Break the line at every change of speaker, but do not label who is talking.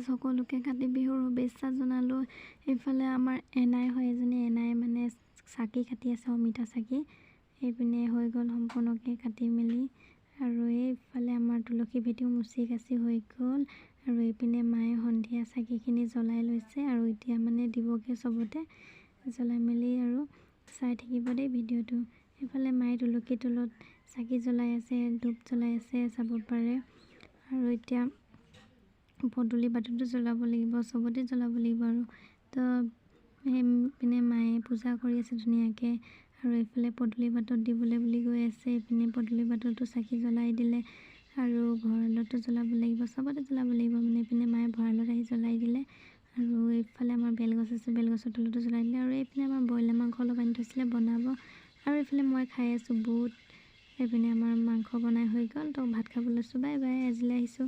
সকলোকে কাতি বিহুৰ শুভেচ্ছা জনালোঁ। এইফালে আমাৰ এনাই হয় এজনী এনাই মানে চাকি কাটি আছে অমিতা চাকি। এইপিনে হৈ গ'ল সম্পূৰ্ণকৈ কাটি মেলি আৰু এইফালে আমাৰ তুলসী ভেটিও মুচি কাচি হৈ গ'ল আৰু এইপিনে মায়ে সন্ধিয়া চাকিখিনি জ্বলাই লৈছে আৰু এতিয়া মানে দিবগৈ চবতে জ্বলাই মেলি আৰু চাই থাকিব দেই ভিডিঅ'টো। এইফালে মায়ে তুলসী তলত চাকি জ্বলাই আছে, ধূপ জ্বলাই আছে চাব পাৰে আৰু এতিয়া পদূলি বাটতো জ্বলাব লাগিব, চবতে জ্বলাব লাগিব আৰু তো সেইপিনে মায়ে পূজা কৰি আছে ধুনীয়াকৈ আৰু এইফালে পদূলি বাটত দিবলৈ বুলি গৈ আছে। এইপিনে পদূলি বাটতো চাকি জ্বলাই দিলে আৰু ভঁৰালতো জ্বলাব লাগিব, চবতে জ্বলাব লাগিব মানে এইপিনে মায়ে ভঁৰালত আহি জ্বলাই দিলে আৰু এইফালে আমাৰ বেলগছ আছে, বেলগছৰ তলতো জ্বলাই দিলে আৰু এইপিনে আমাৰ ব্ৰইলাৰ মাংস অলপ আনি থৈছিলে বনাব আৰু এইফালে মই খাই আছোঁ বুট। এইপিনে আমাৰ মাংস বনাই হৈ গ'ল, তো ভাত খাবলৈ লৈছোঁ। বাই বাই, আজিলৈ আহিছোঁ।